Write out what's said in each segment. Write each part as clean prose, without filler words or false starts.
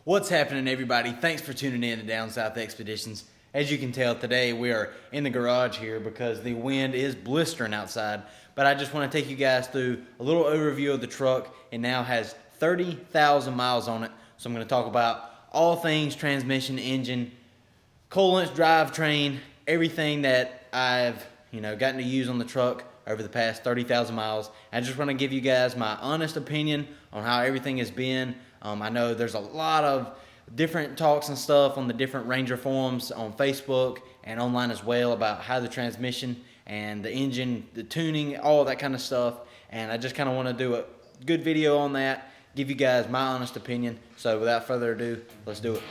What's happening, everybody? Thanks for tuning in to Down South Expeditions. As you can tell, today we are in the garage here because the wind is blistering outside. But I just want to take you guys through a little overview of the truck. It now has 30,000 miles on it. So I'm going to talk about all things transmission, engine, coolants, drivetrain, everything that I've gotten to use on the truck over the past 30,000 miles. I just want to give you guys my honest opinion on how everything has been. I know there's a lot of different talks and stuff on the different Ranger forums on Facebook and online as well about how the transmission and the engine, the tuning, all that kind of stuff. And I just kind of want to do a good video on that, give you guys my honest opinion. So without further ado, let's do it.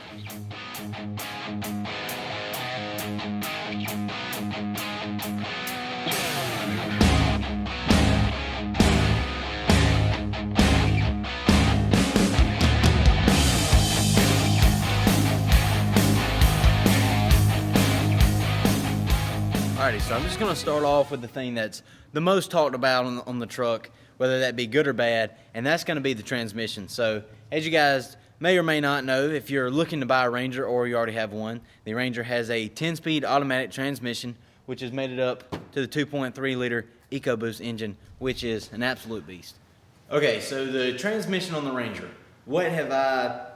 Alrighty, so I'm just going to start off with the thing that's the most talked about on the truck, whether that be good or bad, and that's going to be the transmission. So, as you guys may or may not know, if you're looking to buy a Ranger or you already have one, the Ranger has a 10-speed automatic transmission, which has made it up to the 2.3-liter Ecoboost engine, which is an absolute beast. Okay, so the transmission on the Ranger, what have I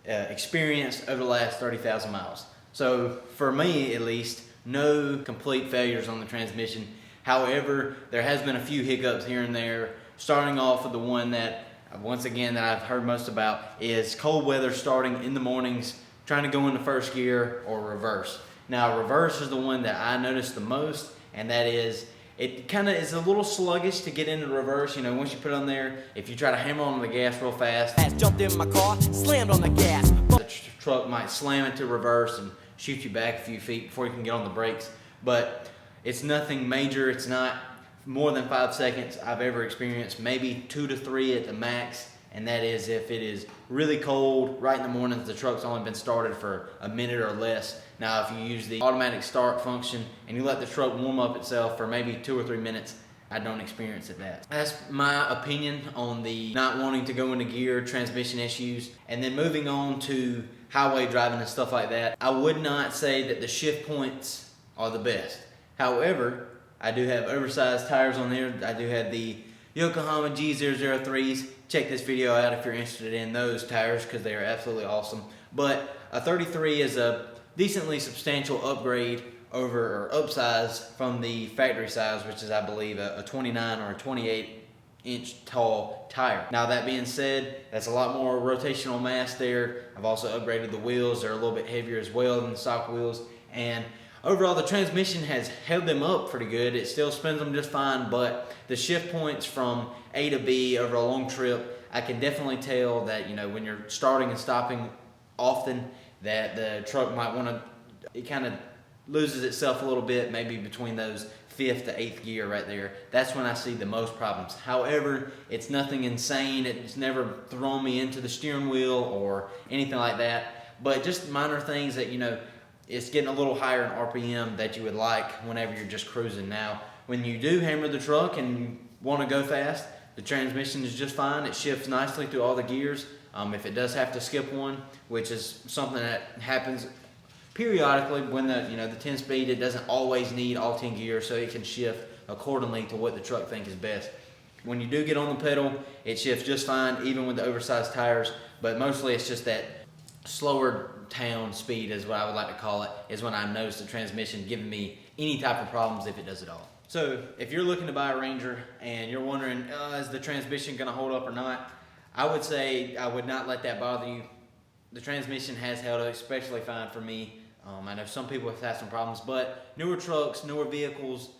experienced over the last 30,000 miles? So, for me at least, no complete failures on the transmission. However, there has been a few hiccups here and there, starting off with the one that, once again, that I've heard most about is cold weather starting in the mornings, trying to go into first gear or reverse. Now, reverse is the one that I noticed the most, and that is, it kind of is a little sluggish to get into reverse. Once you put it on there, if you try to hammer on the gas real fast, jumped in my car, slammed on the gas. The truck might slam into reverse and shoot you back a few feet before you can get on the brakes. But it's nothing major. It's not more than 5 seconds I've ever experienced, maybe 2 to 3 at the max, and that is if it is really cold right in the mornings. The truck's only been started for a minute or less. Now, if you use the automatic start function and you let the truck warm up itself for maybe 2 or 3 minutes, I don't experience it that. That's my opinion on the not wanting to go into gear, transmission issues. And then moving on to highway driving and stuff like that, I would not say that the shift points are the best. However, I do have oversized tires on there. I do have the Yokohama G003s. Check this video out if you're interested in those tires because they are absolutely awesome. But a 33 is a decently substantial upgrade over or upsize from the factory size, which is, I believe, a 29 or a 28-inch tall tire. Now, that being said, that's a lot more rotational mass there. I've also upgraded the wheels. They're a little bit heavier as well than the stock wheels. And overall, the transmission has held them up pretty good. It still spins them just fine, but the shift points from A to B over a long trip, I can definitely tell that, when you're starting and stopping often, that the truck might want to, it kind of loses itself a little bit, maybe between those 5th to 8th gear right there. That's when I see the most problems. However, it's nothing insane. It's never thrown me into the steering wheel or anything like that, but just minor things that, it's getting a little higher in RPM that you would like whenever you're just cruising. Now, when you do hammer the truck and you want to go fast, the transmission is just fine. It shifts nicely through all the gears. If it does have to skip one, which is something that happens periodically when the 10-speed, it doesn't always need all 10 gears, so it can shift accordingly to what the truck thinks is best. When you do get on the pedal, it shifts just fine, even with the oversized tires, but mostly it's just that slower town speed is what I would like to call it, is when I notice the transmission giving me any type of problems if it does it all. So if you're looking to buy a Ranger and you're wondering, is the transmission going to hold up or not, I would say I would not let that bother you. The transmission has held up especially fine for me. I know some people have had some problems, but newer trucks, newer vehicles,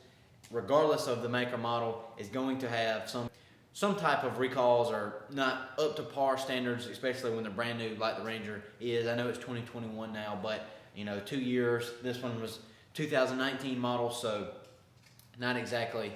regardless of the make or model, is going to have some type of recalls or not up to par standards, especially when they're brand new like the Ranger is. I know it's 2021 now, but 2 years. This one was 2019 model, so not exactly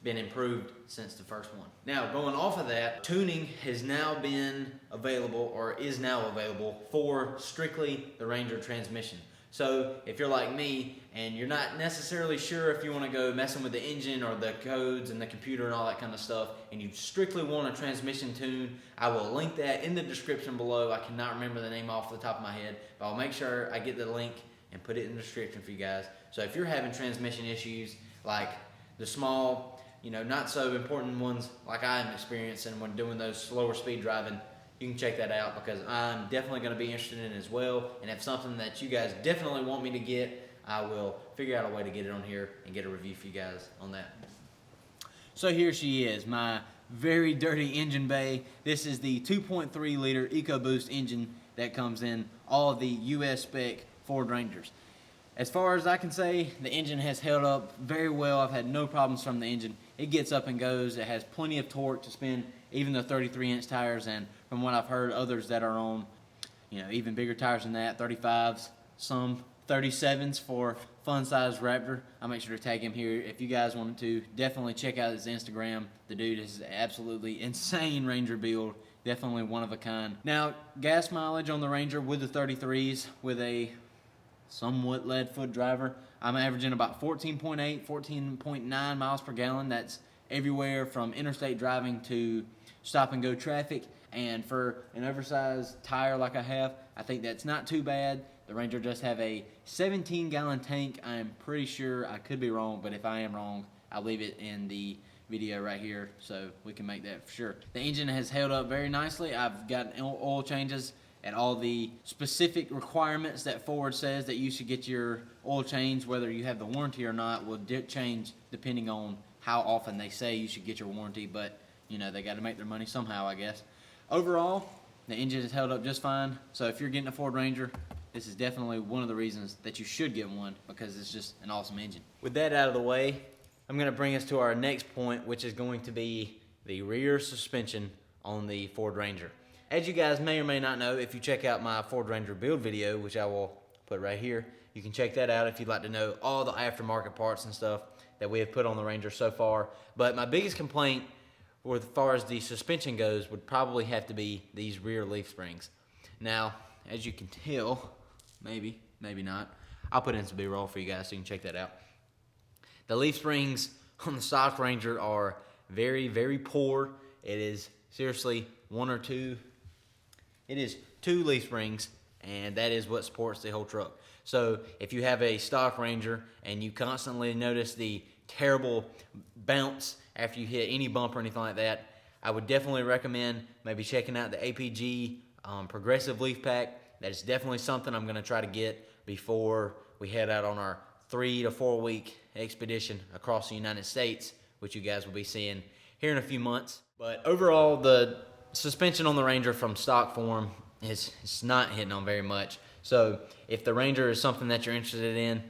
been improved since the first one. Now, going off of that, tuning has now been available, or is now available, for strictly the Ranger transmission. So if you're like me and you're not necessarily sure if you want to go messing with the engine or the codes and the computer and all that kind of stuff, and you strictly want a transmission tune, I will link that in the description below. I cannot remember the name off the top of my head, but I'll make sure I get the link and put it in the description for you guys. So if you're having transmission issues, like the small, not so important ones like I am experiencing when doing those slower speed driving, you can check that out, because I'm definitely going to be interested in it as well. And if something that you guys definitely want me to get, I will figure out a way to get it on here and get a review for you guys on that. So here she is, my very dirty engine bay. This is the 2.3 liter Ecoboost engine that comes in all of the US spec Ford Rangers. As far as I can say, the engine has held up very well. I've had no problems from the engine. It gets up and goes. It has plenty of torque to spin even the 33-inch tires, and from what I've heard, others that are on, even bigger tires than that, 35s, some 37s for fun-sized Raptor. I'll make sure to tag him here. If you guys wanted to, definitely check out his Instagram. The dude is absolutely insane Ranger build. Definitely one of a kind. Now, gas mileage on the Ranger with the 33s with a somewhat lead-foot driver, I'm averaging about 14.8, 14.9 miles per gallon. That's everywhere from interstate driving to stop-and-go traffic. And for an oversized tire like I have, I think that's not too bad. The Ranger does have a 17-gallon tank. I'm pretty sure, I could be wrong, but if I am wrong, I'll leave it in the video right here so we can make that for sure. The engine has held up very nicely. I've got oil changes at all the specific requirements that Ford says that you should get your oil change, whether you have the warranty or not, will change depending on how often they say you should get your warranty, but they got to make their money somehow, I guess. Overall, the engine has held up just fine. So if you're getting a Ford Ranger, this is definitely one of the reasons that you should get one, because it's just an awesome engine. With that out of the way, I'm going to bring us to our next point, which is going to be the rear suspension on the Ford Ranger. As you guys may or may not know, if you check out my Ford Ranger build video, which I will put right here, you can check that out if you'd like to know all the aftermarket parts and stuff that we have put on the Ranger so far. But my biggest complaint, as far as the suspension goes, would probably have to be these rear leaf springs. Now, as you can tell, maybe not, I'll put in some B-roll for you guys so you can check that out. The leaf springs on the stock Ranger are very, very poor. It is seriously it is two leaf springs, and that is what supports the whole truck. So if you have a stock Ranger and you constantly notice the terrible bounce after you hit any bump or anything like that, I would definitely recommend maybe checking out the APG progressive leaf pack. That is definitely something I'm going to try to get before we head out on our 3 to 4 week expedition across the United States, which you guys will be seeing here in a few months. But overall, the suspension on the Ranger from stock form is not hitting on very much. So if the Ranger is something that you're interested in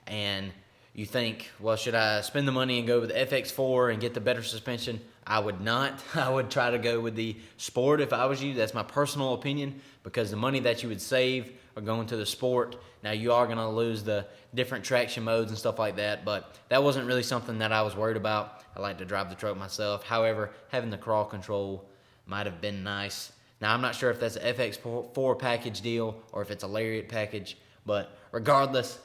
and you think, well, should I spend the money and go with the FX4 and get the better suspension? I would not. I would try to go with the Sport if I was you. That's my personal opinion, because the money that you would save are going to the Sport. Now, you are going to lose the different traction modes and stuff like that, but that wasn't really something that I was worried about. I like to drive the truck myself. However, having the crawl control might have been nice. Now, I'm not sure if that's an FX4 package deal or if it's a Lariat package, but regardless,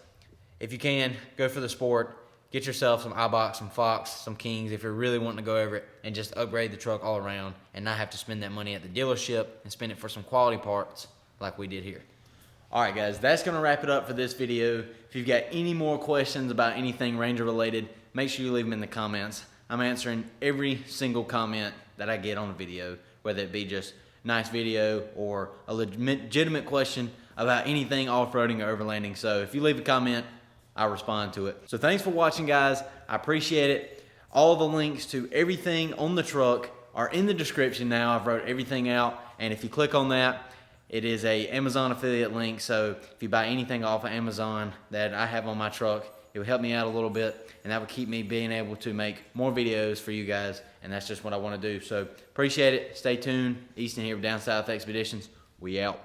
if you can, go for the Sport. Get yourself some iBox, some Fox, some Kings if you're really wanting to go over it, and just upgrade the truck all around and not have to spend that money at the dealership and spend it for some quality parts like we did here. All right, guys, that's going to wrap it up for this video. If you've got any more questions about anything Ranger related, make sure you leave them in the comments. I'm answering every single comment that I get on a video, whether it be just nice video or a legitimate question about anything off-roading or overlanding. So if you leave a comment, I'll respond to it. So thanks for watching, guys. I appreciate it. All the links to everything on the truck are in the description now. I've wrote everything out, and if you click on that, it is a Amazon affiliate link. So if you buy anything off of Amazon that I have on my truck, it will help me out a little bit, and that will keep me being able to make more videos for you guys, and that's just what I want to do. So appreciate it. Stay tuned. Easton here with Down South Expeditions. We out.